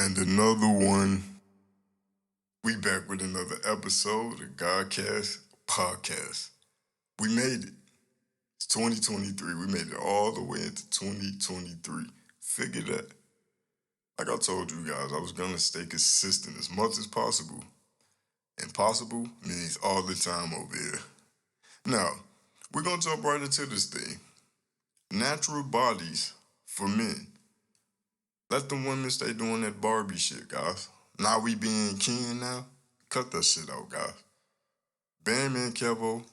And another one, we back with another episode of GhodCast Podcast. We made it. It's 2023. We made it all the way into 2023. Figure that. Like I told you guys, I was gonna stay consistent as much as possible. Impossible means all the time over here. Now, we're gonna jump right into this thing. Natural bodies for men. Let the women stay doing that Barbie shit, guys. Now we being kin now. Cut that shit out, guys. Bandman Kevo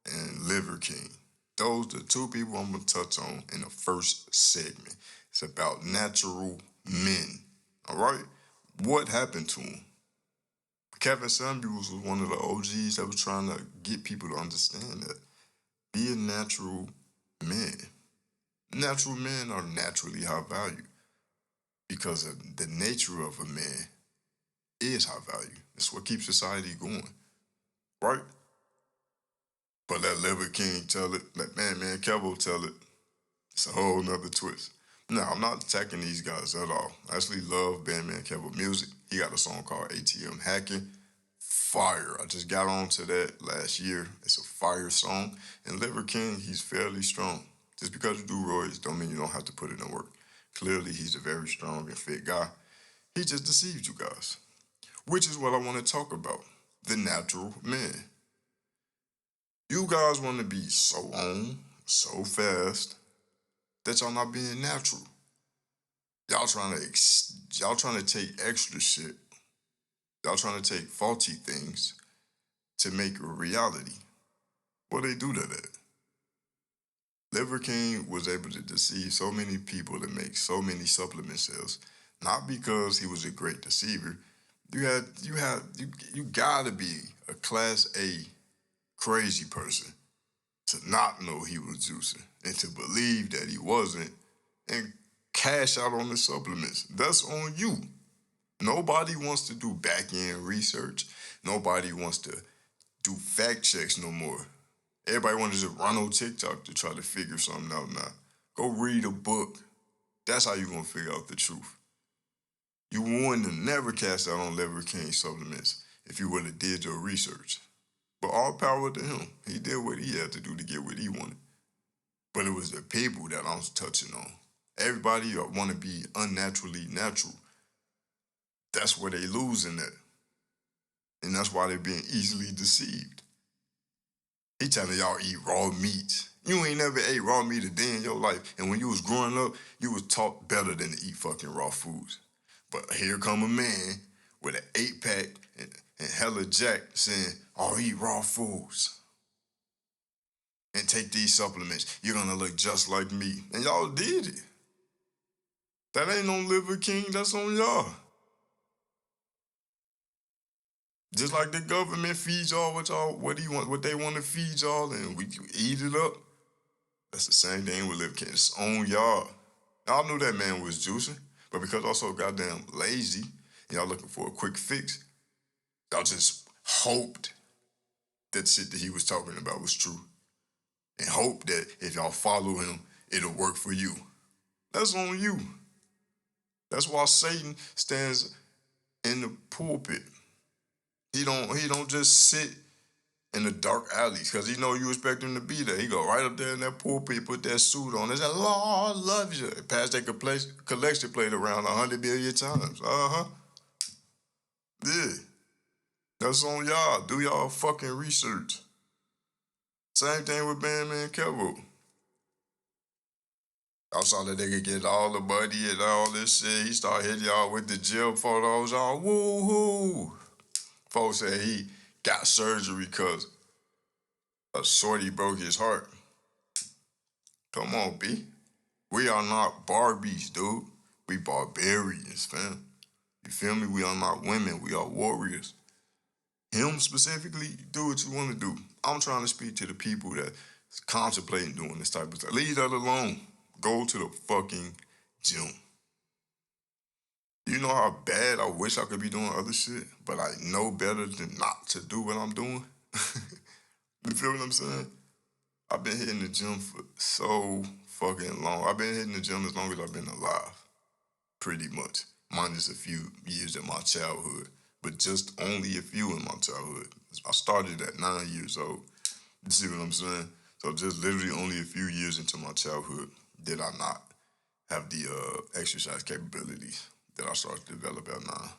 and Liver King. Those are the two people I'm gonna touch on in the first segment. It's about natural men. Alright? What happened to them? Kevin Samuels was one of the OGs that was trying to get people to understand that. Be a natural man. Natural men are naturally high value because of the nature of a man is high value. That's what keeps society going, right? But let Liver King tell it, let Man Kevo tell it. It's a whole nother twist. Now, I'm not attacking these guys at all. I actually love Man Kevo music. He got a song called ATM Hacking. Fire. I just got onto that last year. It's a fire song. And Liver King, he's fairly strong. Just because you do roids don't mean you don't have to put it in work. Clearly, he's a very strong and fit guy. He just deceived you guys. Which is what I want to talk about. The natural man. You guys want to be so on, so fast, that y'all not being natural. Y'all trying to take extra shit. Y'all trying to take faulty things to make a reality. What they do to that? Liver King was able to deceive so many people to make so many supplement sales, not because he was a great deceiver. You gotta be a class A crazy person to not know he was juicing and to believe that he wasn't and cash out on the supplements. That's on you. Nobody wants to do back end research. Nobody wants to do fact checks no more. Everybody wants to just run on TikTok to try to figure something out now. Go read a book. That's how you're going to figure out the truth. You wouldn't have never cast out on Liver King supplements if you would have did your research. But all power to him. He did what he had to do to get what he wanted. But it was the people that I was touching on. Everybody want to be unnaturally natural. That's where they losing at. And that's why they're being easily deceived. He telling y'all eat raw meat. You ain't never ate raw meat a day in your life. And when you was growing up, you was taught better than to eat fucking raw foods. But here come a man with an 8-pack and hella jack saying, oh, eat raw foods. And take these supplements. You're gonna look just like me. And y'all did it. That ain't on Liver King, that's on y'all. Just like the government feeds y'all what they want to feed y'all, and we eat it up. That's the same thing with Liver King. It's on y'all. Y'all knew that man was juicing, but because y'all so goddamn lazy, and y'all looking for a quick fix, y'all just hoped that shit that he was talking about was true. And hope that if y'all follow him, it'll work for you. That's on you. That's why Satan stands in the pulpit. He don't just sit in the dark alleys because he know you expect him to be there. He go right up there in that pulpit, put that suit on. They say, Lord loves you. Pass that collection plate around 100 billion times. Yeah. That's on y'all. Do y'all fucking research. Same thing with Bandman Kevo. I saw that they could get all the money and all this shit. He started hitting y'all with the gym photos. All woo-hoo. Folks said he got surgery because a shorty broke his heart. Come on, B. We are not Barbies, dude. We barbarians, fam. You feel me? We are not women. We are warriors. Him specifically, do what you want to do. I'm trying to speak to the people that contemplating doing this type of stuff. Leave that alone. Go to the fucking gym. You know how bad I wish I could be doing other shit, but I know better than not to do what I'm doing? You feel what I'm saying? I've been hitting the gym for so fucking long. I've been hitting the gym as long as I've been alive, pretty much. minus a few years in my childhood, but just only a few in my childhood. I started at 9 years old. You see what I'm saying? So just literally only a few years into my childhood did I not have the exercise capabilities that I started to develop at 9.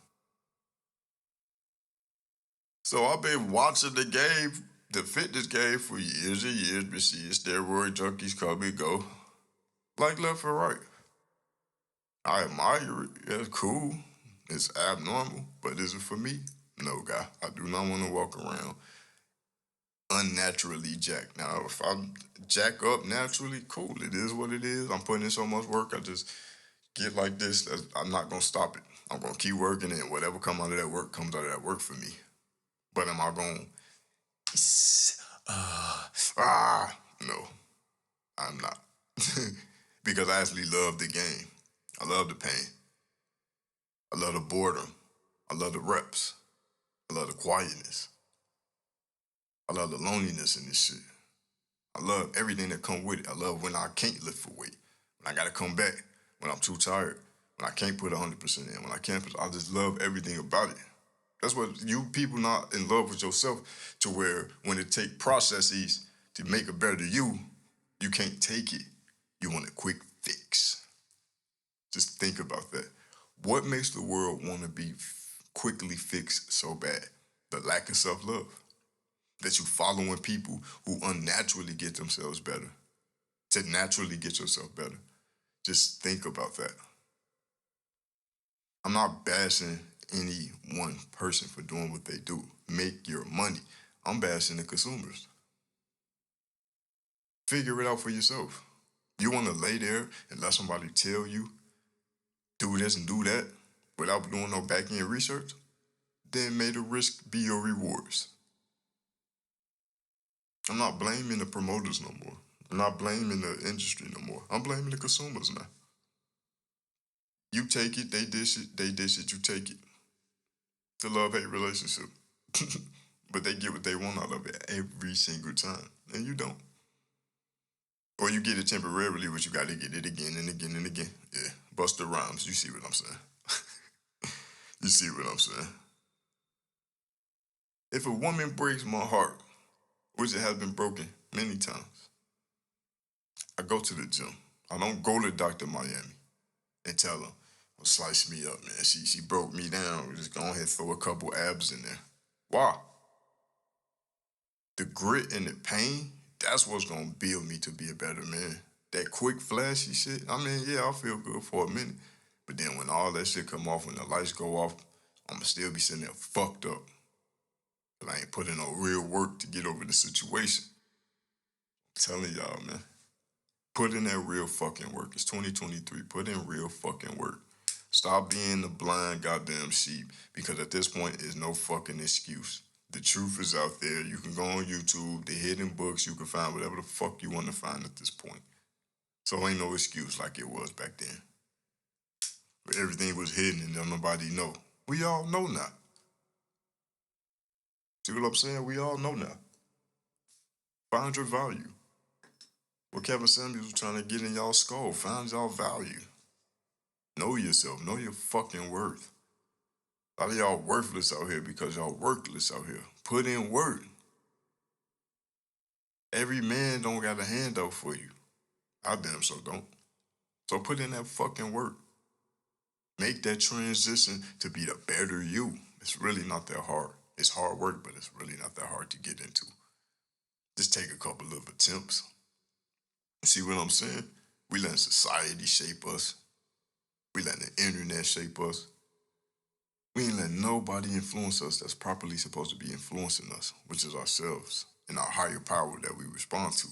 So I've been watching the fitness game for years and years, been seeing steroid junkies come and go, like left and right. I admire it. It's cool. It's abnormal, but is it for me? No, guy. I do not want to walk around unnaturally jacked. Now, if I jack up naturally, cool. It is what it is. I'm putting in so much work. I just get like this. I'm not gonna stop it. I'm gonna keep working, and whatever come out of that work comes out of that work for me. But am I going? No, I'm not. Because I actually love the game. I love the pain. I love the boredom. I love the reps. I love the quietness. I love the loneliness in this shit. I love everything that come with it. I love when I can't lift for weight. When I gotta come back. When I'm too tired. When I can't put 100% in. When I can't I just love everything about it. That's what you people not in love with yourself to where when it take processes to make a better you, you can't take it. You want a quick fix. Just think about that. What makes the world want to be quickly fixed so bad? The lack of self-love. That you following people who unnaturally get themselves better. To naturally get yourself better. Just think about that. I'm not bashing any one person for doing what they do. Make your money. I'm bashing the consumers. Figure it out for yourself. You want to lay there and let somebody tell you, do this and do that, without doing no back end research? Then may the risk be your rewards. I'm not blaming the promoters no more. I'm not blaming the industry no more. I'm blaming the consumers now. You take it, they dish it, you take it. The love-hate relationship. But they get what they want out of it every single time. And you don't. Or you get it temporarily, but you got to get it again and again and again. Yeah, Busta Rhymes, you see what I'm saying. You see what I'm saying. If a woman breaks my heart, which it has been broken many times, I go to the gym. I don't go to Dr. Miami and tell her, well, slice me up, man. She broke me down. Just go ahead and throw a couple abs in there. Why? The grit and the pain, that's what's going to build me to be a better man. That quick, flashy shit, I mean, yeah, I'll feel good for a minute. But then when all that shit come off, when the lights go off, I'm going to still be sitting there fucked up. But I ain't put in no real work to get over the situation. I'm telling y'all, man. Put in that real fucking work. It's 2023. Put in real fucking work. Stop being the blind goddamn sheep, because at this point, there's no fucking excuse. The truth is out there. You can go on YouTube, the hidden books, you can find whatever the fuck you want to find at this point. So ain't no excuse like it was back then. Where everything was hidden and don't nobody know. We all know now. See what I'm saying? We all know now. Find your value. What Kevin Samuels was trying to get in y'all skull. Find y'all value. Know yourself. Know your fucking worth. A lot of y'all worthless out here because y'all workless out here. Put in work. Every man don't got a handout for you. I damn so don't. So put in that fucking work. Make that transition to be the better you. It's really not that hard. It's hard work, but it's really not that hard to get into. Just take a couple of attempts. See what I'm saying? We letting society shape us. We letting the internet shape us. We ain't letting nobody influence us that's properly supposed to be influencing us, which is ourselves and our higher power that we respond to.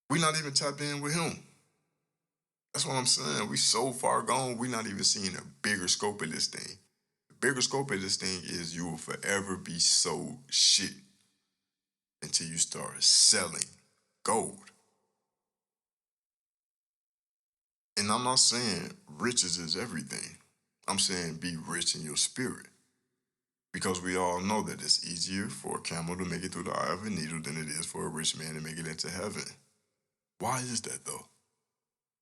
We not even tapped in with him. That's what I'm saying. We so far gone, we not even seeing a bigger scope of this thing. The bigger scope of this thing is you will forever be sold shit until you start selling gold. And I'm not saying riches is everything. I'm saying be rich in your spirit. Because we all know that it's easier for a camel to make it through the eye of a needle than it is for a rich man to make it into heaven. Why is that though?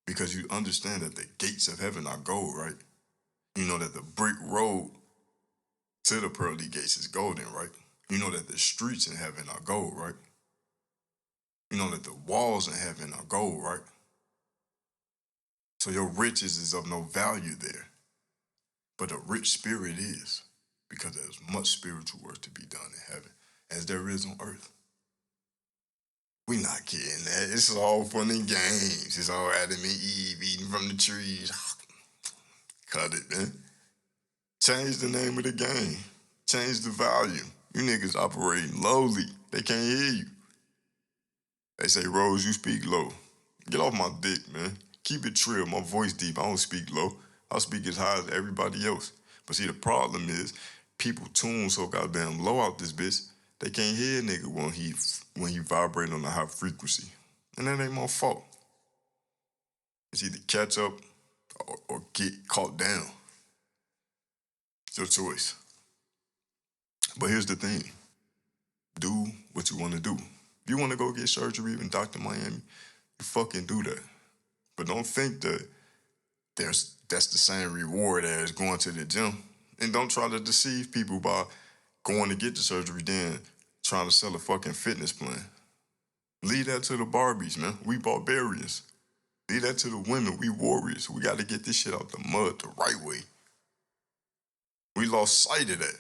Because you understand that the gates of heaven are gold, right? You know that the brick road to the pearly gates is golden, right? You know that the streets in heaven are gold, right? You know that the walls in heaven are gold, right? So your riches is of no value there. But a rich spirit is, because there's much spiritual work to be done in heaven as there is on earth. We not kidding that. It's all fun and games. It's all Adam and Eve eating from the trees. Cut it, man. Change the name of the game. Change the volume. You niggas operating lowly. They can't hear you. They say, Rose, you speak low. Get off my dick, man. Keep it trill. My voice deep. I don't speak low. I speak as high as everybody else. But see, the problem is people tune so goddamn low out this bitch, they can't hear a nigga when he vibrating on a high frequency. And that ain't my fault. It's either catch up or get caught down. It's your choice. But here's the thing. Do what you want to do. If you want to go get surgery in Dr. Miami, you fucking do that. But don't think that that's the same reward as going to the gym. And don't try to deceive people by going to get the surgery, then trying to sell a fucking fitness plan. Leave that to the Barbies, man. We barbarians. Leave that to the women. We warriors. We got to get this shit out the mud the right way. We lost sight of that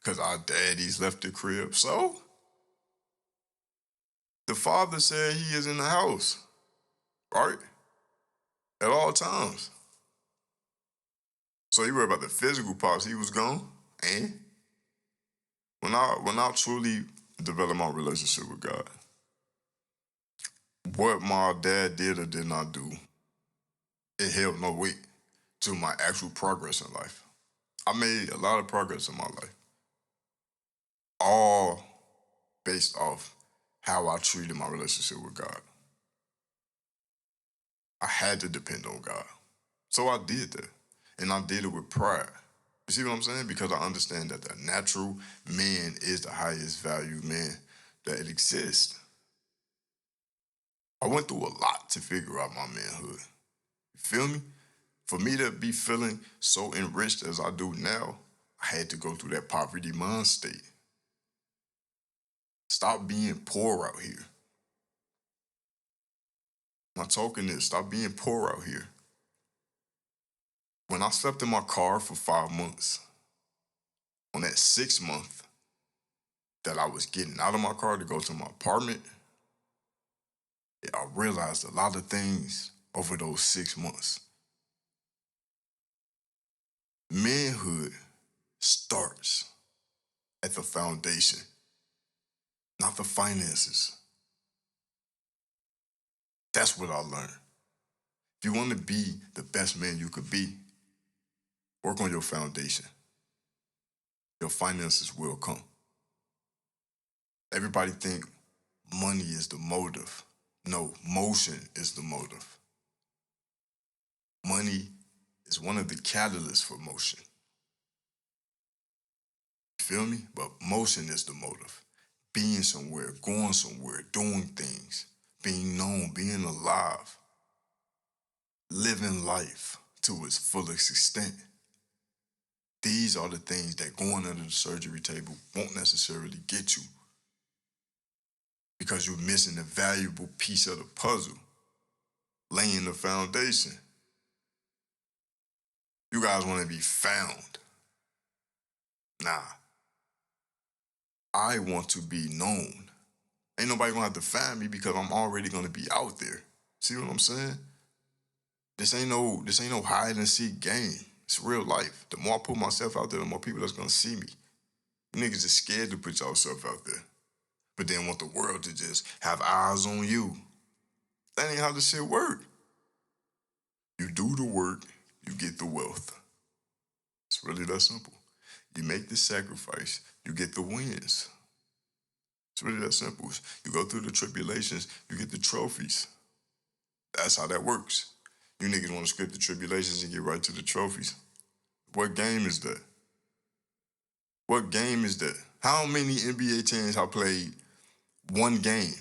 because our daddies left the crib. So, the father said he is in the house, right? At all times. So you worry about the physical parts. He was gone. And when I truly developed my relationship with God, what my dad did or did not do, it held no weight to my actual progress in life. I made a lot of progress in my life, all based off how I treated my relationship with God. I had to depend on God. So I did that. And I did it with pride. You see what I'm saying? Because I understand that the natural man is the highest value man that exists. I went through a lot to figure out my manhood. You feel me? For me to be feeling so enriched as I do now, I had to go through that poverty mind state. Stop being poor out here. I'm not talking this. Stop being poor out here. When I slept in my car for 5 months, on that 6th month that I was getting out of my car to go to my apartment, I realized a lot of things over those 6 months. Manhood starts at the foundation, not the finances. That's what I learned. If you want to be the best man you could be, work on your foundation. Your finances will come. Everybody think money is the motive. No, motion is the motive. Money is one of the catalysts for motion. You feel me? But motion is the motive. Being somewhere, going somewhere, doing things, being known, being alive, living life to its fullest extent. These are the things that going under the surgery table won't necessarily get you, because you're missing a valuable piece of the puzzle, laying the foundation. You guys want to be found. Nah. I want to be known. Ain't nobody gonna have to find me because I'm already gonna be out there. See what I'm saying? This ain't no hide and seek game. It's real life. The more I put myself out there, the more people that's gonna see me. You niggas is scared to put yourself out there, but then want the world to just have eyes on you. That ain't how this shit work. You do the work, you get the wealth. It's really that simple. You make the sacrifice, you get the wins. It's really that simple. You go through the tribulations, you get the trophies. That's how that works. You niggas want to skip the tribulations and get right to the trophies. What game is that? What game is that? How many NBA teams have played one game,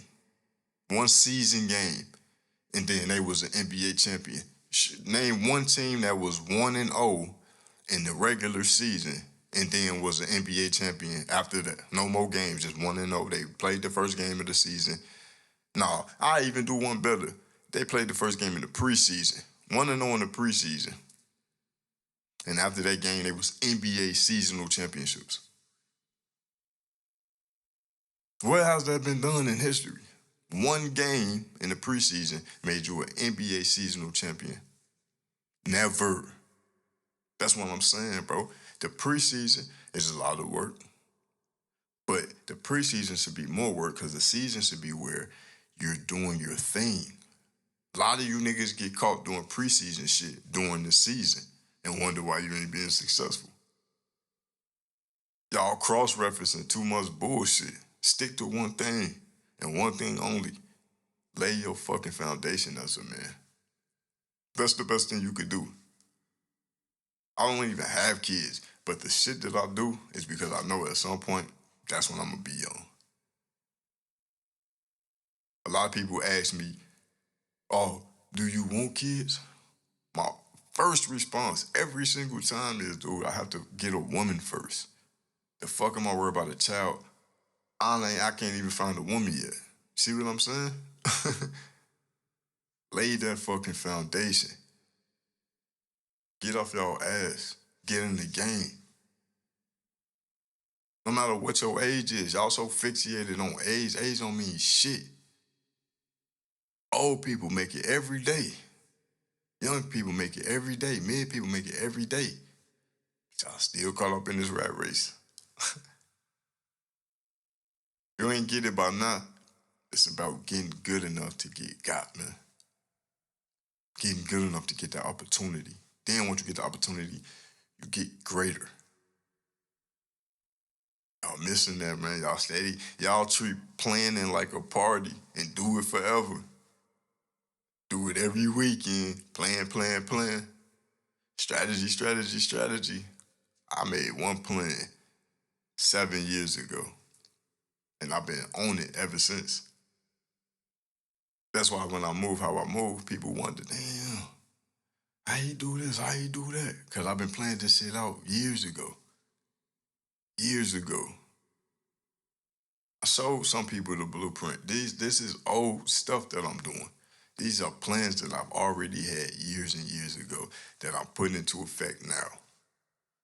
one season game, and then they was an NBA champion? Name one team that was 1-0 in the regular season and then was an NBA champion after that. No more games, just 1-0. They played the first game of the season. No, I even do one better. They played the first game in the preseason. 1-0 in the preseason. And after that game, they was NBA seasonal championships. Where has that been done in history? One game in the preseason made you an NBA seasonal champion. Never. That's what I'm saying, bro. The preseason is a lot of work. But the preseason should be more work because the season should be where you're doing your thing. A lot of you niggas get caught doing preseason shit during the season and wonder why you ain't being successful. Y'all cross-referencing too much bullshit. Stick to one thing and one thing only. Lay your fucking foundation as a man. That's the best thing you could do. I don't even have kids, but the shit that I do is because I know at some point that's when I'm gonna be on. A lot of people ask me, oh, do you want kids? My first response every single time is, dude, I have to get a woman first. The fuck am I worried about a child? I can't even find a woman yet. See what I'm saying? Lay that fucking foundation. Get off y'all ass. Get in the game. No matter what your age is, y'all so fixated on age. Age don't mean shit. Old people make it every day. Young people make it every day. Mid people make it every day. Y'all still caught up in this rat race. You ain't get it by now. It's about getting good enough to get got, man. Getting good enough to get that opportunity. Then once you get the opportunity, you get greater. Y'all missing that, man. Y'all steady. Y'all treat planning like a party and do it forever. Do it every weekend. Plan. Strategy. I made one plan 7 years ago. And I've been on it ever since. That's why when I move how I move, people wonder, damn, how you do this? How you do that? Because I've been planning this shit out years ago. Years ago. I showed some people the blueprint. This is old stuff that I'm doing. These are plans that I've already had years and years ago that I'm putting into effect now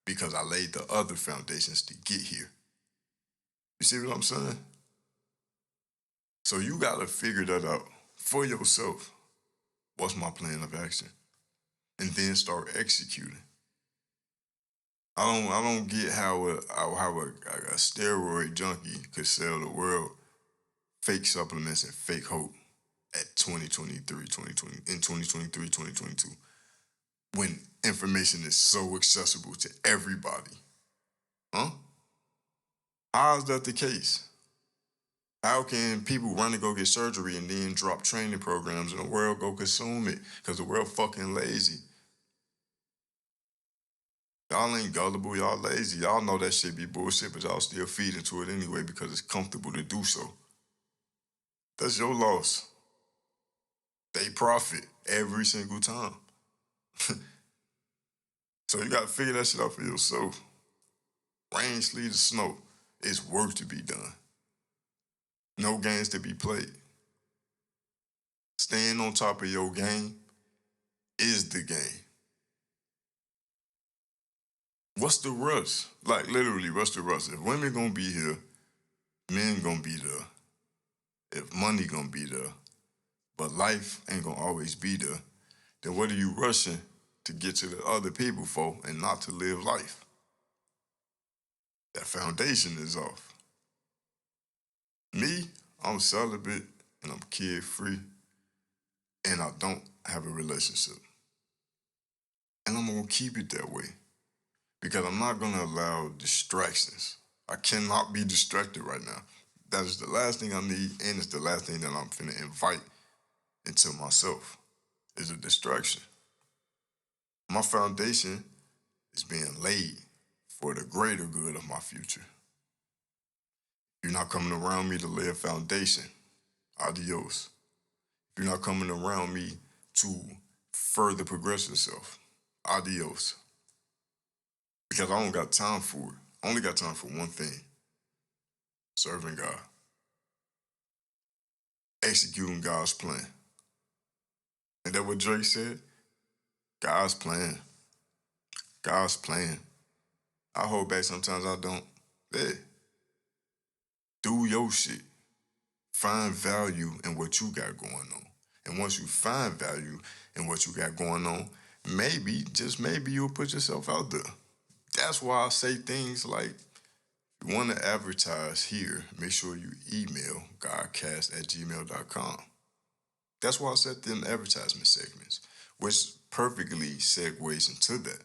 because I laid the other foundations to get here. You see what I'm saying? So you got to figure that out for yourself. What's my plan of action? And then start executing. I don't get how a steroid junkie could sell the world fake supplements and fake hope at 2022 when information is so accessible to everybody. Huh? How is that the case? How can people run to go get surgery and then drop training programs and the world go consume it because the world fucking lazy? Y'all ain't gullible, y'all lazy. Y'all know that shit be bullshit, but y'all still feed into it anyway because it's comfortable to do so. That's your loss. They profit every single time. So you gotta figure that shit out for yourself. Rain, sleet, or snow, it's work to be done. No games to be played. Staying on top of your game is the game. What's the rush? Like literally, what's the rush? If women gonna be here, men gonna be there. If money gonna be there, but life ain't gonna always be there, then what are you rushing to get to the other people for and not to live life? That foundation is off. Me, I'm celibate and I'm kid free and I don't have a relationship. And I'm gonna keep it that way because I'm not gonna allow distractions. I cannot be distracted right now. That is the last thing I need, and it's the last thing that I'm finna invite into myself is a distraction. My foundation is being laid for the greater good of my future. You're not coming around me to lay a foundation. Adios. You're not coming around me to further progress yourself. Adios. because I don't got time for it. I only got time for one thing: serving God, executing God's plan. And that what Drake said? God's plan. God's plan. I hold back sometimes I don't. Yeah. Do your shit. Find value in what you got going on. And once you find value in what you got going on, maybe, just maybe you'll put yourself out there. That's why I say things like, if you want to advertise here, make sure you email godcast@gmail.com. That's why I set them advertisement segments, which perfectly segues into that.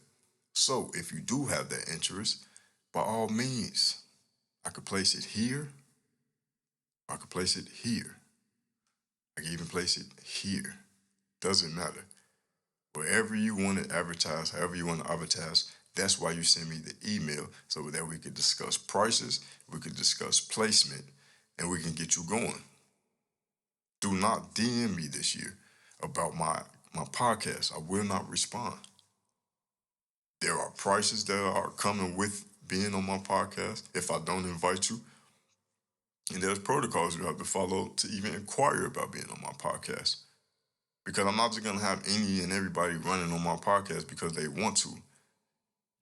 So if you do have that interest, by all means, I could place it here. I could place it here. I can even place it here. Doesn't matter. Wherever you want to advertise, however you want to advertise, that's why you send me the email so that we could discuss prices, we could discuss placement, and we can get you going. Do not DM me this year about my podcast. I will not respond. There are prices that are coming with being on my podcast if I don't invite you. And there's protocols you have to follow to even inquire about being on my podcast. Because I'm not just going to have any and everybody running on my podcast because they want to.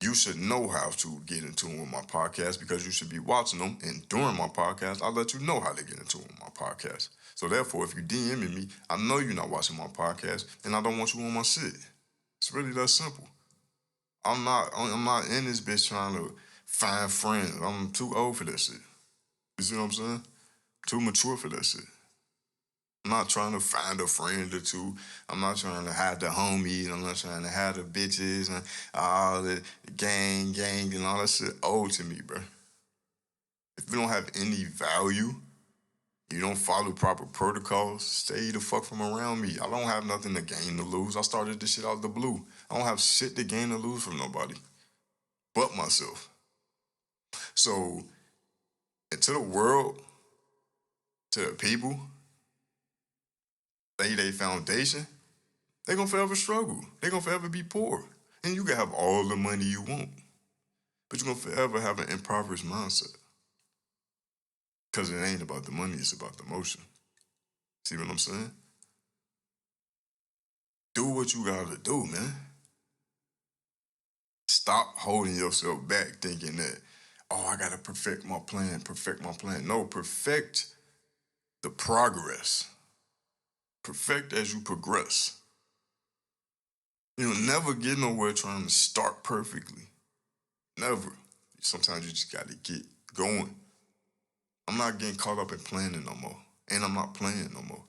You should know how to get into them with my podcast because you should be watching them. And during my podcast, I'll let you know how to get into them with my podcast. So therefore, if you DMing me, I know you're not watching my podcast and I don't want you on my shit. It's really that simple. I'm not in this bitch trying to find friends. I'm too old for that shit. You see what I'm saying? Too mature for that shit. I'm not trying to find a friend or two. I'm not trying to have the homies. I'm not trying to have the bitches and all the gang, and all that shit old to me, bro. If you don't have any value, you don't follow proper protocols, stay the fuck from around me. I don't have nothing to gain or lose. I started this shit out of the blue. I don't have shit to gain or lose from nobody but myself. So, and to the world, to the people, lay their foundation, they gonna forever struggle. They gonna forever be poor. And you can have all the money you want, but you're gonna forever have an impoverished mindset. Because it ain't about the money, it's about the motion. See what I'm saying? Do what you gotta do, man. Stop holding yourself back thinking that, oh, I gotta perfect my plan, perfect my plan. No, perfect the progress. Perfect as you progress. You'll never get nowhere trying to start perfectly. Never. Sometimes you just gotta get going. I'm not getting caught up in planning no more. And I'm not playing no more.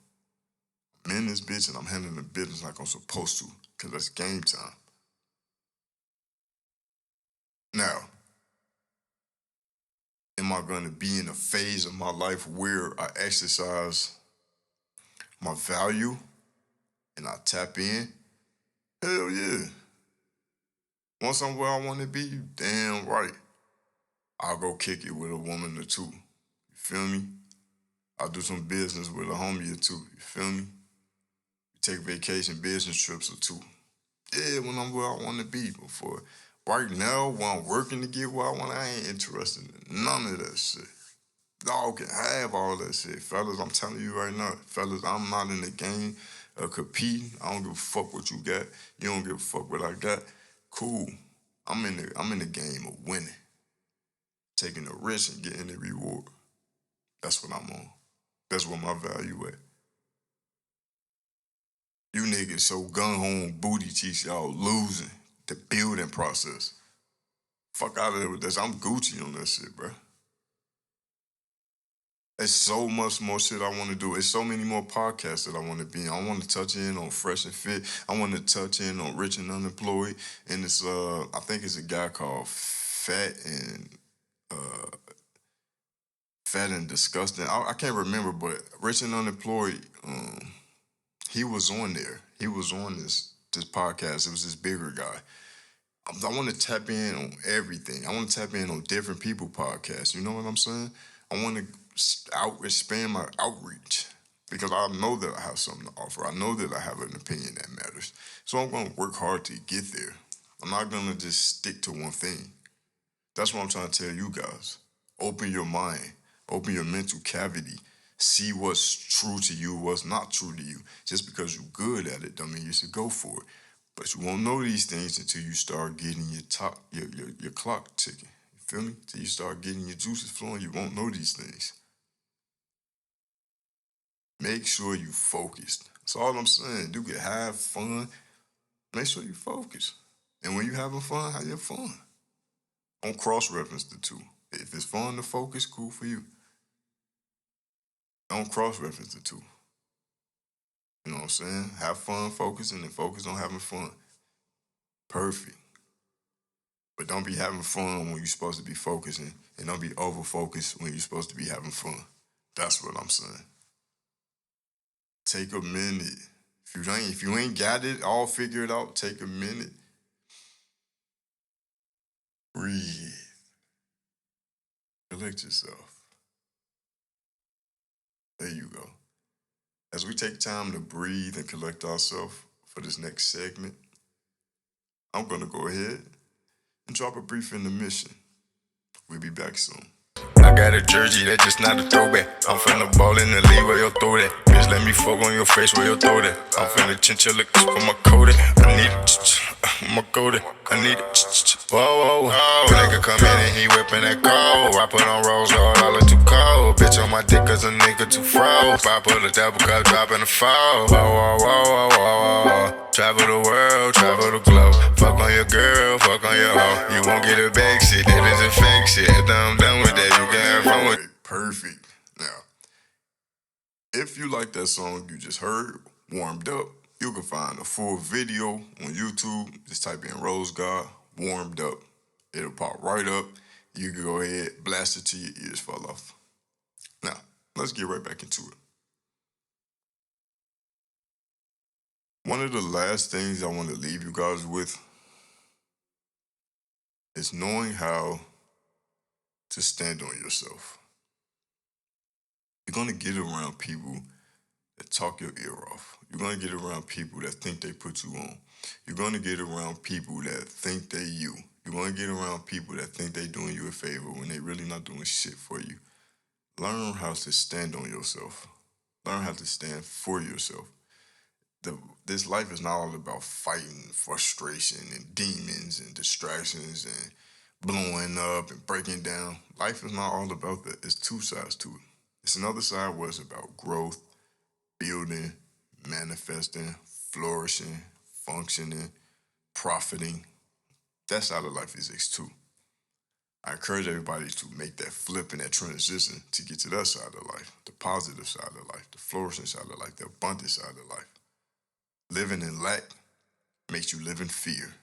I'm in this bitch and I'm handling the business like I'm supposed to. Because that's game time. Now, am I going to be in a phase of my life where I exercise my value and I tap in? Hell yeah. Once I'm where I want to be, you damn right. I'll go kick it with a woman or two. You feel me? I'll do some business with a homie or two. You feel me? Take vacation business trips or two. Yeah, when I'm where I want to be. Before right now, when I'm working to get where I want, I ain't interested in none of that shit. Dog can have all that shit. Fellas, I'm telling you right now, fellas, I'm not in the game of competing. I don't give a fuck what you got. You don't give a fuck what I got. Cool. I'm in the game of winning. Taking the risk and getting the reward. That's what I'm on. That's what my value at. You niggas so gung-ho on booty cheeks, y'all losing the building process. Fuck out of there with this. I'm Gucci on that shit, bro. There's so much more shit I want to do. There's so many more podcasts that I want to be on. I want to touch in on Fresh and Fit. I want to touch in on Rich and Unemployed. And it's I think it's a guy called uh Fat and Disgusting. I can't remember, but Rich and Unemployed, he was on there. He was on this podcast. It was this bigger guy. I want to tap in on everything. I want to tap in on different people podcasts. You know what I'm saying? I want to expand my outreach because I know that I have something to offer. I know that I have an opinion that matters. So I'm going to work hard to get there. I'm not going to just stick to one thing. That's what I'm trying to tell you guys. Open your mind, open your mental cavity. See what's true to you, what's not true to you. Just because you're good at it, don't mean you should go for it. But you won't know these things until you start getting your clock ticking. You feel me? Till you start getting your juices flowing, you won't know these things. Make sure you focused. That's all I'm saying. You can have fun. Make sure you focus. And when you having fun, have your fun. Don't cross-reference the two. If it's fun to focus, cool for you. Don't cross-reference the two. You know what I'm saying? Have fun focusing and focus on having fun. Perfect. But don't be having fun when you're supposed to be focusing, and don't be over-focused when you're supposed to be having fun. That's what I'm saying. Take a minute. If you ain't got it all figured out, take a minute. Breathe. Collect yourself. There you go. As we take time to breathe and collect ourselves for this next segment, I'm going to go ahead and drop a brief intermission. We'll be back soon. I got a jersey that just not a throwback. I'm finna ball in the league where you throw that. Bitch, let me fuck on your face where you throw that. I'm finna chinchilla for my Kodak. I need it, my Kodak. I need it, whoa, whoa, whoa. Nigga come in and he whipping that cold. I put on Rose Gold, all it too cold. Bitch on my dick cause a nigga too froze. I put a double cup, dropping the fall. Whoa, whoa, whoa, whoa, whoa, whoa. Travel the world, travel the globe. Fuck on your girl, fuck on your hoe. You won't get a bag shit, that is a fake shit. After I'm done with that, you can have fun with it. Perfect. Now, if you like that song you just heard, Warmed Up, you can find a full video on YouTube. Just type in Rose God, Warmed Up. It'll pop right up. You can go ahead, blast it till your ears fall off. Now, let's get right back into it. One of the last things I want to leave you guys with is knowing how to stand on yourself. You're going to get around people that talk your ear off. You're going to get around people that think they put you on. You're going to get around people that think they you. You're going to get around people that think they doing you a favor when they really not doing shit for you. Learn how to stand on yourself. Learn how to stand for yourself. This life is not all about fighting frustration and demons and distractions and blowing up and breaking down. Life is not all about that. It's two sides to it. It's another side where it's about growth, building, manifesting, flourishing, functioning, profiting. That side of life exists too. I encourage everybody to make that flip and that transition to get to that side of life, the positive side of life, the flourishing side of life, the abundant side of life. Living in lack makes you live in fear.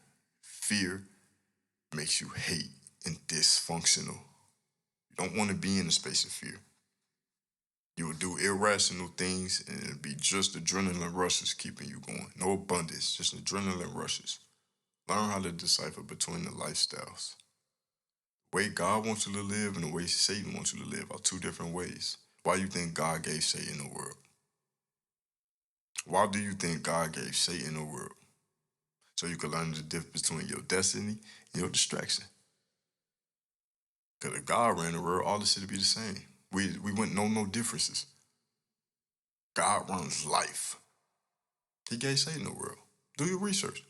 Fear makes you hate and dysfunctional. You don't want to be in a space of fear. You will do irrational things and it'll be just adrenaline rushes keeping you going. No abundance, just adrenaline rushes. Learn how to decipher between the lifestyles. The way God wants you to live and the way Satan wants you to live are two different ways. Why do you think God gave Satan the world? Why do you think God gave Satan the world? So you can learn the difference between your destiny and your distraction. Because if God ran the world, all this shit would be the same. We wouldn't know no differences. God runs life. He gave Satan the world. Do your research.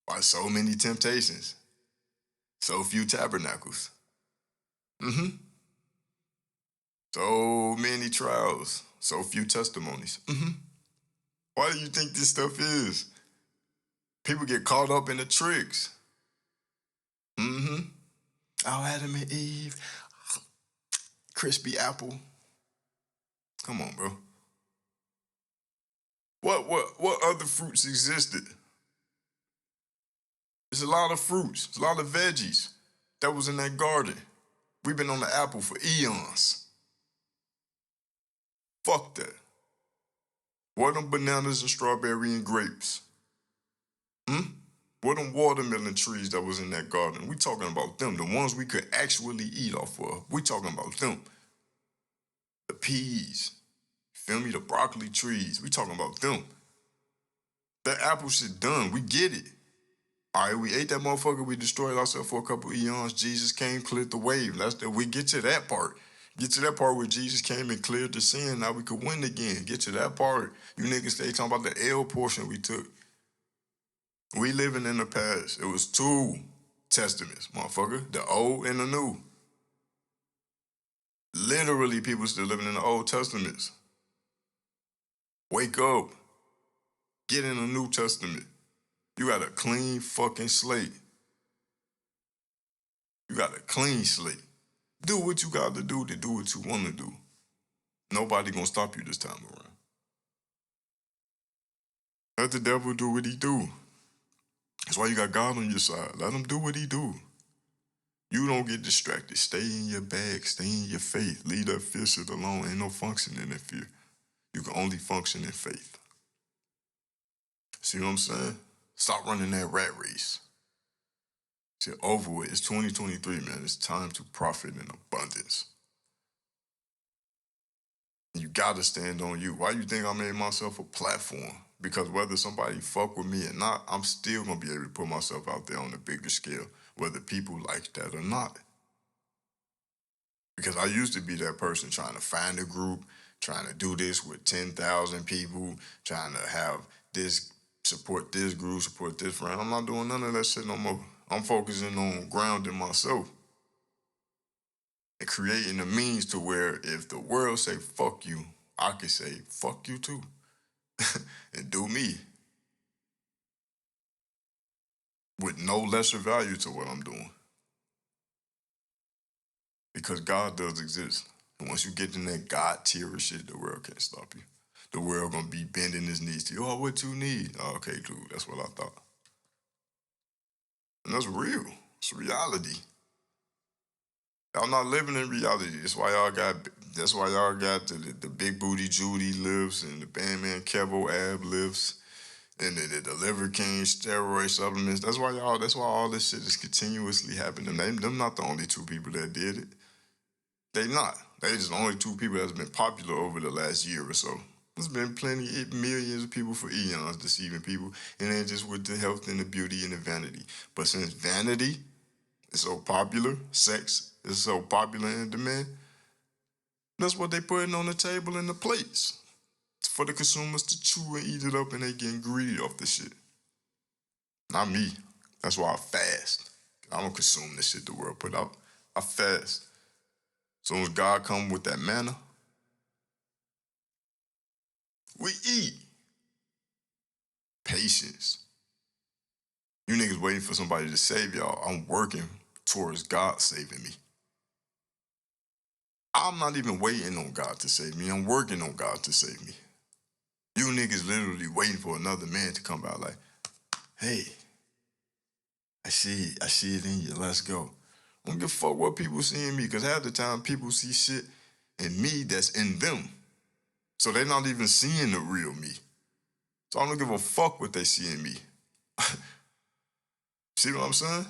Why so many temptations? So few tabernacles. So many trials. So few testimonies. Why do you think this stuff is? People get caught up in the tricks. Oh, Adam and Eve. Crispy apple. Come on, bro. What other fruits existed? There's a lot of fruits. There's a lot of veggies that was in that garden. We've been on the apple for eons. Fuck that. What them bananas and strawberry and grapes? What them watermelon trees that was in that garden? We talking about them, the ones we could actually eat off of. We talking about them. The peas, feel me? The broccoli trees. We talking about them. That apple shit done. We get it. All right, we ate that motherfucker. We destroyed ourselves for a couple eons. Jesus came, cleared the wave. We get to that part. Get to that part where Jesus came and cleared the sin. Now we could win again. Get to that part. You niggas stay talking about the L portion we took. We living in the past. It was 2 testaments, motherfucker. The old and the new. Literally, people still living in the Old Testaments. Wake up. Get in the New Testament. You got a clean fucking slate. You got a clean slate. Do what you got to do what you want to do. Nobody gonna stop you this time around. Let the devil do what he do. That's why you got God on your side. Let him do what he do. You don't get distracted. Stay in your bag. Stay in your faith. Leave that fear shit alone. Ain't no functioning in fear. You can only function in faith. See what I'm saying? Stop running that rat race. Shit over with. It's 2023, man. It's time to profit in abundance. You gotta stand on you. Why you think I made myself a platform? Because whether somebody fuck with me or not, I'm still gonna be able to put myself out there on a bigger scale, whether people like that or not. Because I used to be that person trying to find a group, trying to do this with 10,000 people, trying to have this, support this group, support this friend. I'm not doing none of that shit no more. I'm focusing on grounding myself and creating a means to where if the world say fuck you, I can say fuck you too and do me with no lesser value to what I'm doing. Because God does exist. And once you get in that God tier of shit, the world can't stop you. The world gonna be bending his knees to you. Oh, what you need? Oh, okay, dude, that's what I thought. And that's real. It's reality. Y'all not living in reality. That's why y'all got the big booty Judy lives and the Bandman Kevo Ab lives and the Liver King steroid supplements. That's why all this shit is continuously happening. Them not the only 2 people that did it. They not. They just the only 2 people that's been popular over the last year or so. There's been millions of people for eons deceiving people, and then just with the health and the beauty and the vanity. But since vanity is so popular, sex is so popular in demand, that's what they putting on the table and the plates. It's for the consumers to chew and eat it up, and they getting greedy off the shit. Not me. That's why I fast. I don't consume the shit the world put out. I fast. As soon as God come with that manna, we eat. Patience. You niggas waiting for somebody to save y'all. I'm working towards God saving me. I'm not even waiting on God to save me. I'm working on God to save me. You niggas literally waiting for another man to come out like, hey, I see it in you. Let's go. I don't give a fuck what people see in me, because half the time people see shit in me that's in them. So they're not even seeing the real me. So I don't give a fuck what they see in me. See what I'm saying?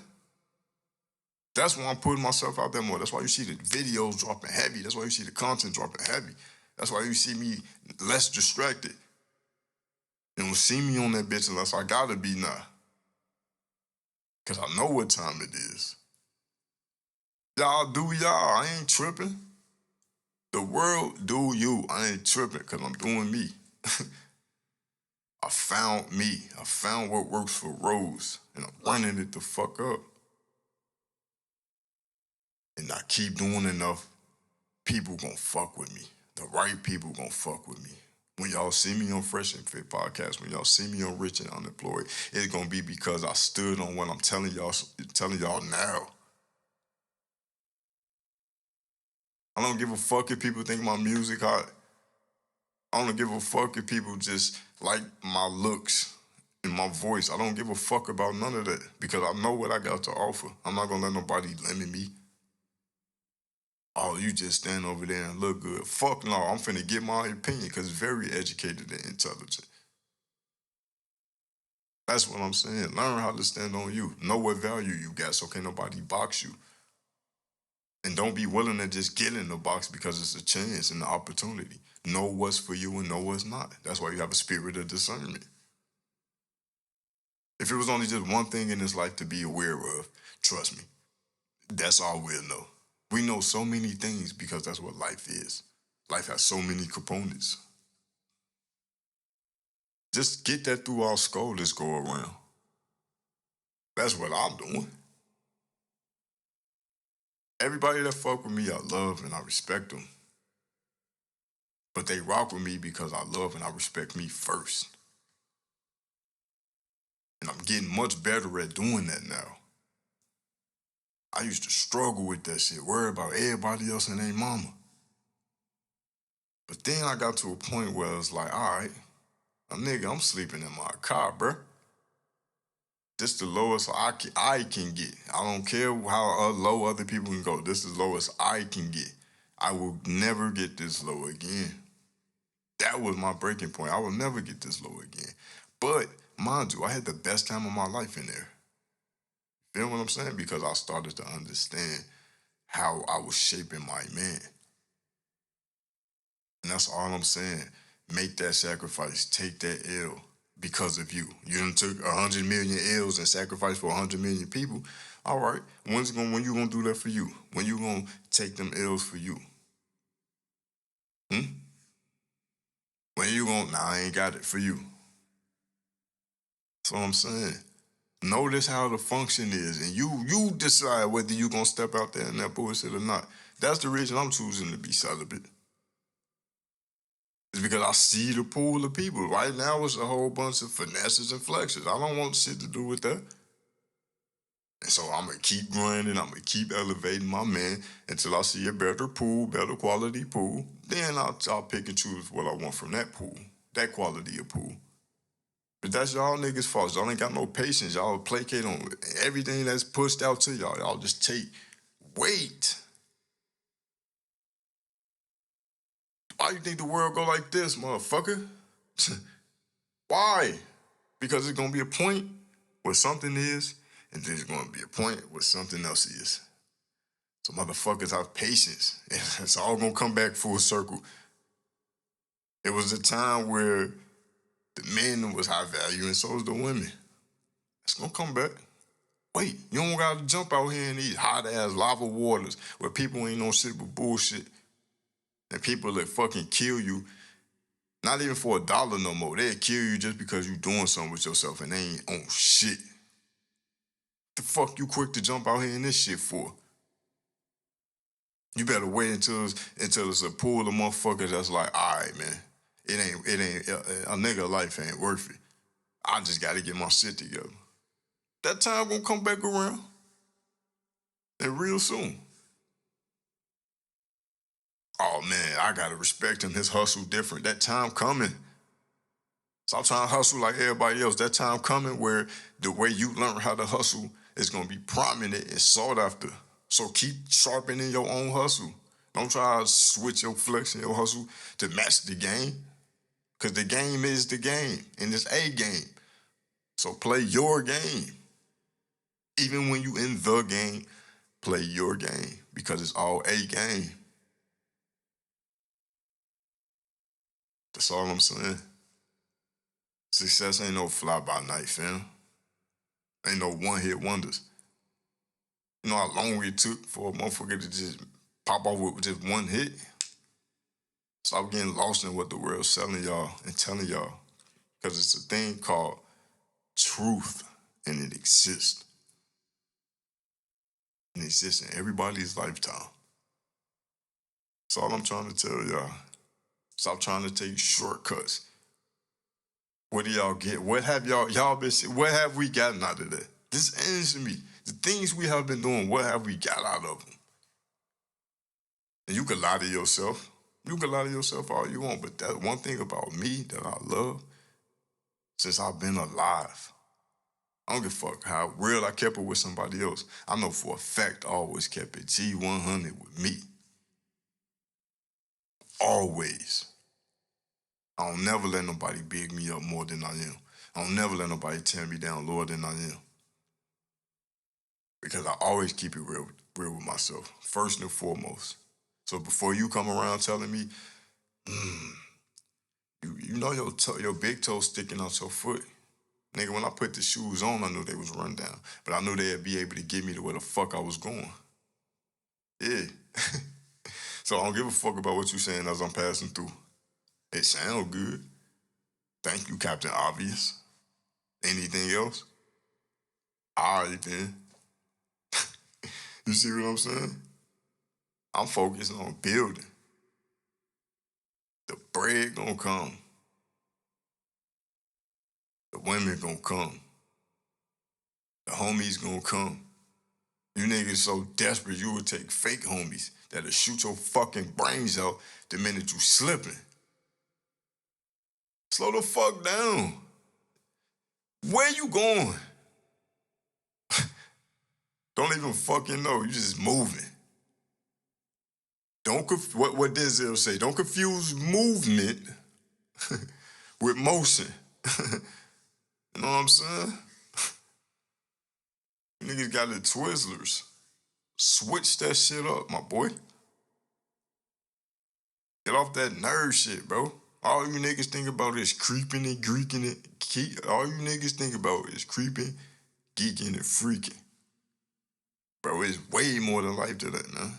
That's why I'm putting myself out there more. That's why you see the videos dropping heavy. That's why you see the content dropping heavy. That's why you see me less distracted. You don't see me on that bitch unless I gotta be now. Because I know what time it is. Y'all do y'all. I ain't tripping. The world do you. I ain't tripping because I'm doing me. I found me. I found what works for Rose. And I'm running it the fuck up. And I keep doing enough, people gonna fuck with me. The right people gonna fuck with me. When y'all see me on Fresh and Fit Podcast, when y'all see me on Rich and Unemployed, it's gonna be because I stood on what I'm telling y'all now. I don't give a fuck if people think my music hot. I don't give a fuck if people just like my looks and my voice. I don't give a fuck about none of that because I know what I got to offer. I'm not gonna let nobody limit me. Oh, you just stand over there and look good. Fuck no, I'm finna get my opinion because it's very educated and intelligent. That's what I'm saying. Learn how to stand on you. Know what value you got so can't nobody box you. And don't be willing to just get in the box because it's a chance and an opportunity. Know what's for you and know what's not. That's why you have a spirit of discernment. If it was only just one thing in this life to be aware of, trust me, that's all we'll know. We know so many things because that's what life is. Life has so many components. Just get that through our skull, this go around. That's what I'm doing. Everybody that fuck with me, I love and I respect them. But they rock with me because I love and I respect me first. And I'm getting much better at doing that now. I used to struggle with that shit, worry about everybody else and their mama. But then I got to a point where it's like, all right, nigga, I'm sleeping in my car, bruh. This the lowest I can get. I don't care how low other people can go. This is the lowest I can get. I will never get this low again. That was my breaking point. I will never get this low again. But mind you, I had the best time of my life in there. Feel what I'm saying? Because I started to understand how I was shaping my man. And that's all I'm saying. Make that sacrifice. Take that L because of you. You done took 100 million L's and sacrificed for 100 million people. All right. When you gonna do that for you? When you gonna take them L's for you? When you gonna, nah, I ain't got it for you. That's what I'm saying. Notice how the function is, and you decide whether you gonna step out there in that bullshit or not. That's the reason I'm choosing to be celibate. It's because I see the pool of people. Right now, it's a whole bunch of finesses and flexes. I don't want shit to do with that. And so I'm going to keep grinding. I'm going to keep elevating my man until I see a better pool, better quality pool. Then I'll pick and choose what I want from that pool, that quality of pool. But that's y'all niggas' fault. Y'all ain't got no patience. Y'all placate on everything that's pushed out to y'all. Y'all just wait. Why you think the world go like this, motherfucker? Why? Because it's gonna be a point where something is, and there's gonna be a point where something else is. So motherfuckers have patience. It's all gonna come back full circle. It was a time where the men was high value and so was the women. It's gonna come back. Wait, you don't gotta jump out here in these hot ass lava waters where people ain't no shit but bullshit. And people that fucking kill you, not even for $1 no more. They'll kill you just because you doing something with yourself and they ain't on shit. The fuck you quick to jump out here in this shit for? You better wait until it's a pool of motherfuckers that's like, all right, man, it ain't a nigga life ain't worth it. I just got to get my shit together. That time gonna come back around, and real soon. Oh man, I gotta respect him. His hustle different. That time coming. Stop trying to hustle like everybody else. That time coming where the way you learn how to hustle is gonna be prominent and sought after. So keep sharpening your own hustle. Don't try to switch your flex and your hustle to match the game. Because the game is the game, and it's a game. So play your game. Even when you in the game, play your game because it's all a game. That's all I'm saying. Success ain't no fly-by-night, fam. Ain't no one-hit wonders. You know how long it took for a motherfucker to just pop off with just one hit? Stop getting lost in what the world's selling y'all and telling y'all. Because it's a thing called truth, and it exists. And it exists in everybody's lifetime. That's all I'm trying to tell y'all. Stop trying to take shortcuts. What do y'all get? What have y'all been? What have we gotten out of that? Just answer me. The things we have been doing, what have we got out of them? And you can lie to yourself. You can lie to yourself all you want, but that one thing about me that I love, since I've been alive, I don't give a fuck how real I kept it with somebody else. I know for a fact I always kept it G100 with me. Always. I don't never let nobody big me up more than I am. I don't never let nobody tear me down lower than I am. Because I always keep it real with myself, first and foremost. So before you come around telling me, you know your big toe sticking out your foot, Nigga, when I put the shoes on, I knew they was run down. But I knew they'd be able to get me to where the fuck I was going. Yeah. So I don't give a fuck about what you saying as I'm passing through. It sound good. Thank you, Captain Obvious. Anything else? Alright then. You see what I'm saying? I'm focused on building. The bread gonna come. The women gonna come. The homies gonna come. You niggas so desperate you would take fake homies that'll shoot your fucking brains out the minute you slipping. Slow the fuck down. Where you going? Don't even fucking know. You just moving. What Denzel say? Don't confuse movement with motion. You know what I'm saying? Niggas got the Twizzlers. Switch that shit up, my boy. Get off that nerd shit, bro. All you niggas think about is creeping and greeking it. All you niggas think about is creeping, geeking, and freaking. Bro, it's way more than life to that, man.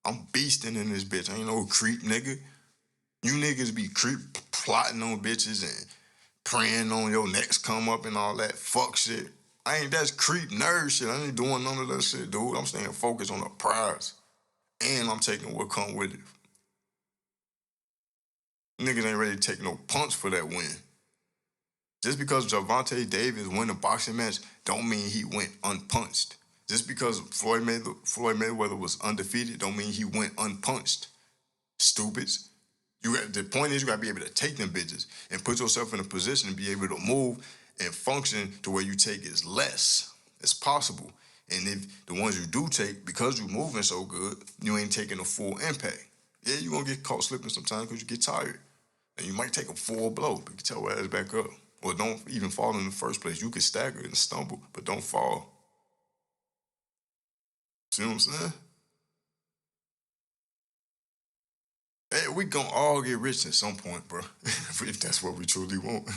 I'm beasting in this bitch. I ain't no creep, nigga. You niggas be plotting on bitches and praying on your next come up and all that fuck shit. That's creep nerd shit. I ain't doing none of that shit, dude. I'm staying focused on the prize. And I'm taking what come with it. Niggas ain't ready to take no punch for that win. Just because Gervonta Davis won a boxing match don't mean he went unpunched. Just because Floyd Mayweather was undefeated don't mean he went unpunched. Stupids. The point is you gotta be able to take them bitches and put yourself in a position to be able to move and function to where you take as less as possible. And if the ones you do take, because you're moving so good, you ain't taking a full impact. Yeah, you're gonna get caught slipping sometimes because you get tired. And you might take a full blow, but you can tell your ass back up. Or don't even fall in the first place. You can stagger and stumble, but don't fall. See what I'm saying? Hey, we gonna all get rich at some point, bro. If that's what we truly want.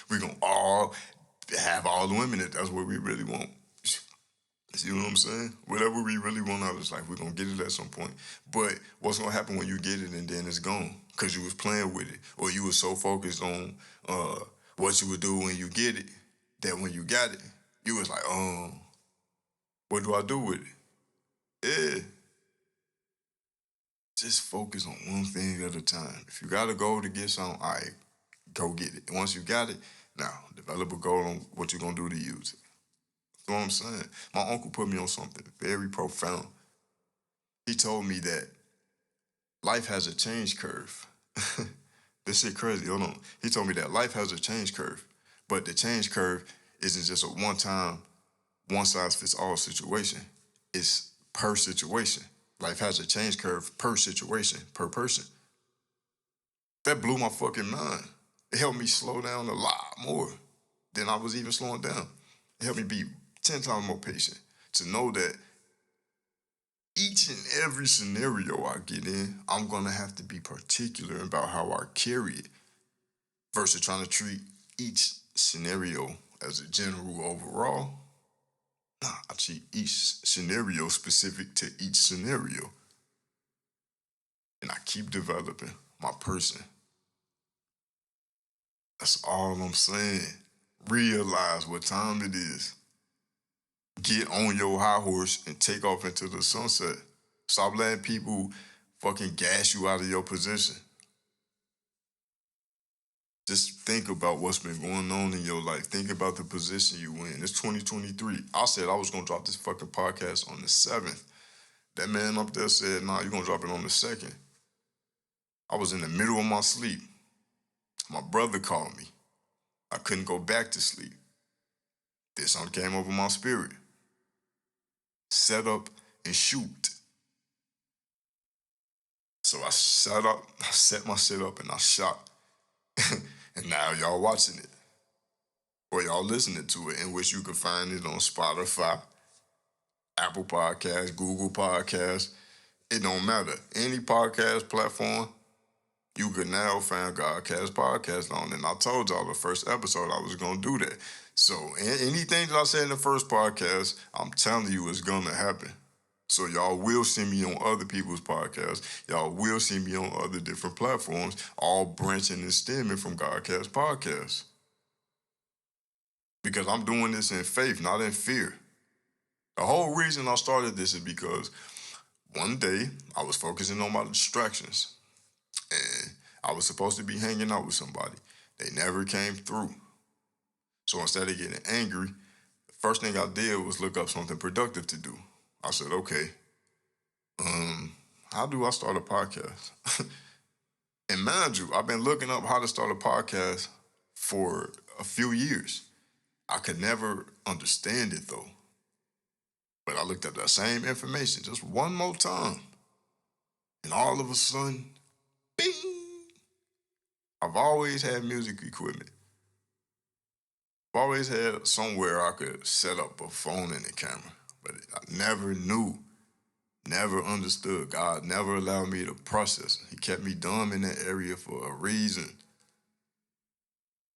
We gonna all have all the women if that's what we really want. See what I'm saying? Whatever we really want out of this life, we're gonna get it at some point. But what's gonna happen when you get it and then it's gone? Because you was playing with it. Or you was so focused on what you would do when you get it, that when you got it, you was like, what do I do with it? Yeah. Just focus on one thing at a time. If you got a goal to get something, all right, go get it. Once you got it, now develop a goal on what you're gonna do to use it. You know what I'm saying? My uncle put me on something very profound. He told me that life has a change curve. This shit crazy. Hold on. He told me that life has a change curve, but the change curve isn't just a one-time, one-size-fits-all situation. It's per situation. Life has a change curve per situation, per person. That blew my fucking mind. It helped me slow down a lot more than I was even slowing down. It helped me be 10 times more patient to know that each and every scenario I get in, I'm going to have to be particular about how I carry it versus trying to treat each scenario as a general overall. Nah, I treat each scenario specific to each scenario. And I keep developing my person. That's all I'm saying. Realize what time it is. Get on your high horse and take off into the sunset. Stop letting people fucking gas you out of your position. Just think about what's been going on in your life. Think about the position you in. It's 2023. I said I was going to drop this fucking podcast on the 7th. That man up there said, nah, you're going to drop it on the 2nd. I was in the middle of my sleep. My brother called me. I couldn't go back to sleep. Then something came over my spirit. Set up and shoot. So I set my shit up and I shot. And now y'all watching it. Or y'all listening to it, in which you can find it on Spotify, Apple Podcasts, Google Podcasts. It don't matter. Any podcast platform, You could now find GhodCast Podcast on. And I told y'all the first episode I was going to do that. So anything that I said in the first podcast, I'm telling you it's going to happen. So y'all will see me on other people's podcasts. Y'all will see me on other different platforms, all branching and stemming from GhodCast Podcast. Because I'm doing this in faith, not in fear. The whole reason I started this is because one day I was focusing on my distractions. And I was supposed to be hanging out with somebody. They never came through. So instead of getting angry, the first thing I did was look up something productive to do. I said, okay, how do I start a podcast? And mind you, I've been looking up how to start a podcast for a few years. I could never understand it though. But I looked up that same information just one more time. And all of a sudden, bing! I've always had music equipment. I've always had somewhere I could set up a phone and a camera. But I never knew, never understood. God never allowed me to process. He kept me dumb in that area for a reason.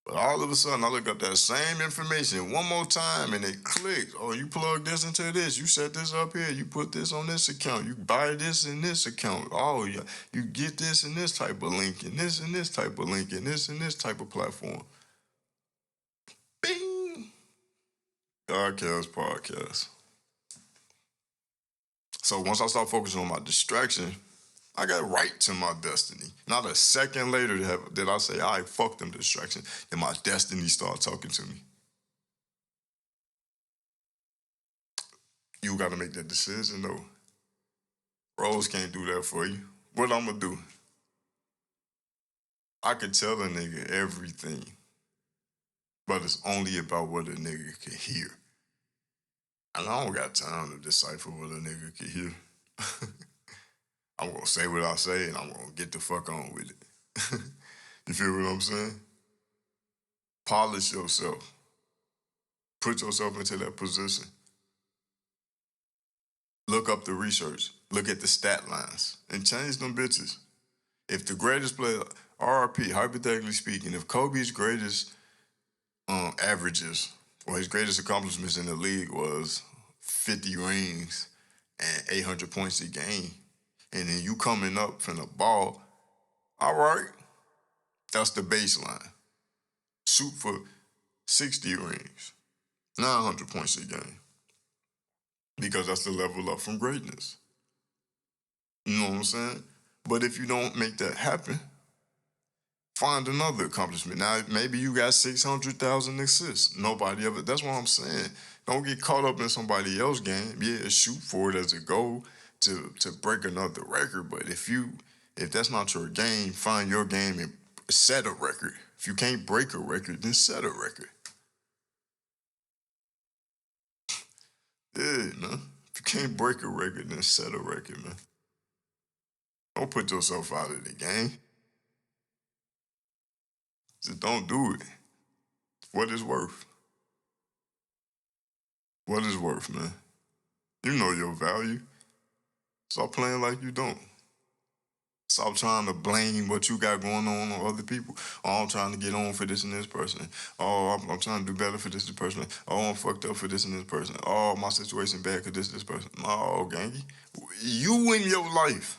But all of a sudden, I look up that same information one more time and it clicked. Oh, you plug this into this. You set this up here. You put this on this account. You buy this in this account. Oh, yeah. You get this in this type of link and this type of link and this type of platform. Bing! GhodCast Podcast. So once I start focusing on my distraction, I got right to my destiny. Not a second later did I say, all right, fuck them distractions. And my destiny started talking to me. You got to make that decision, though. Rose can't do that for you. What I'm going to do? I could tell a nigga everything, but it's only about what a nigga can hear. And I don't got time to decipher what a nigga can hear. I'm going to say what I say, and I'm going to get the fuck on with it. You feel what I'm saying? Polish yourself. Put yourself into that position. Look up the research. Look at the stat lines. And change them bitches. If the greatest player, RRP, hypothetically speaking, if Kobe's greatest averages or his greatest accomplishments in the league was 50 rings and 800 points a game, and then you coming up from the ball, all right, that's the baseline. Shoot for 60 rings, 900 points a game, because that's the level up from greatness. You know what I'm saying? But if you don't make that happen, find another accomplishment. Now, maybe you got 600,000 assists. Nobody ever. That's what I'm saying. Don't get caught up in somebody else's game. Yeah, shoot for it as a goal to break another record. But if that's not your game, find your game and set a record. If you can't break a record, then set a record. Yeah, man. If you can't break a record, then set a record, man. Don't put yourself out of the game. Just don't do it. What is worth? What is worth, man? You know your value. Stop playing like you don't. Stop trying to blame what you got going on other people. Oh, I'm trying to get on for this and this person. Oh, I'm trying to do better for this person. Oh, I'm fucked up for this and this person. Oh, my situation bad because this person. No, gangy. You win your life.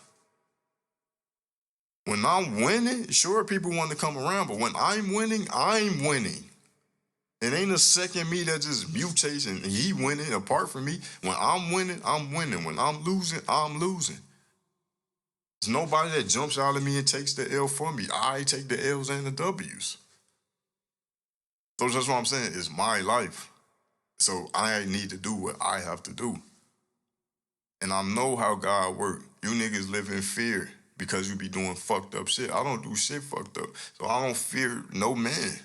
When I'm winning, sure, people want to come around, but when I'm winning, I'm winning. It ain't a second me that just mutates and he winning apart from me. When I'm winning, I'm winning. When I'm losing, I'm losing. There's nobody that jumps out of me and takes the L for me. I take the L's and the W's. So that's what I'm saying. It's my life. So I need to do what I have to do. And I know how God works. You niggas live in fear because you be doing fucked up shit. I don't do shit fucked up. So I don't fear no man.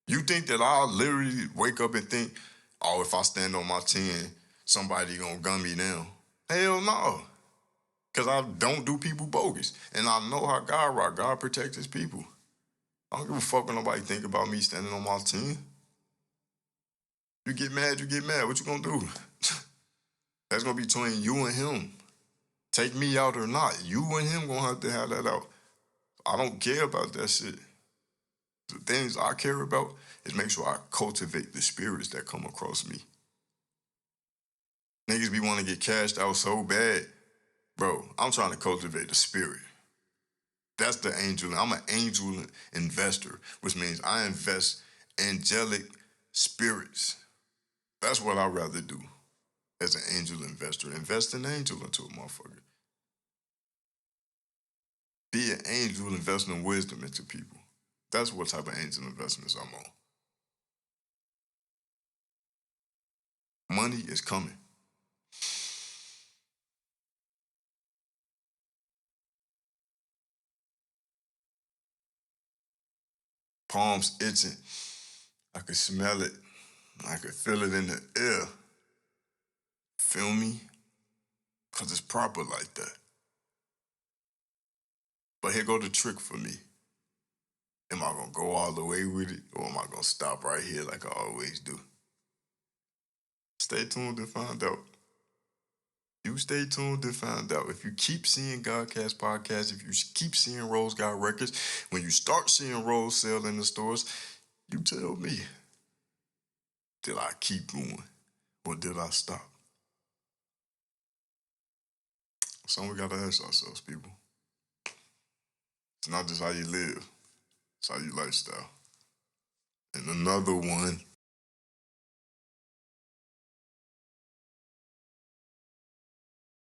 You think that I'll literally wake up and think, oh, if I stand on my 10, somebody gonna gun me down? Hell no. Because I don't do people bogus. And I know how God rock. God protects his people. I don't give a fuck when nobody think about me standing on my 10. You get mad, you get mad. What you gonna do? That's gonna be between you and him. Take me out or not. You and him gonna have to have that out. I don't care about that shit. The things I care about is make sure I cultivate the spirits that come across me. Niggas be wanting to get cashed out so bad. Bro, I'm trying to cultivate the spirit. That's the angel. I'm an angel investor, which means I invest angelic spirits. That's what I'd rather do as an angel investor. Invest an angel into a motherfucker. Be an angel investing wisdom into people. That's what type of angel investments I'm on. Money is coming. Palms itching. I could smell it. I could feel it in the air. Feel me? Because it's proper like that. But here go the trick for me. Am I going to go all the way with it, or am I going to stop right here like I always do? Stay tuned to find out. You stay tuned to find out. If you keep seeing GhodCast Podcast, if you keep seeing Rose God Records, when you start seeing Rose sell in the stores, you tell me, did I keep going or did I stop? Something we got to ask ourselves, people. It's not just how you live, it's how you lifestyle. And another one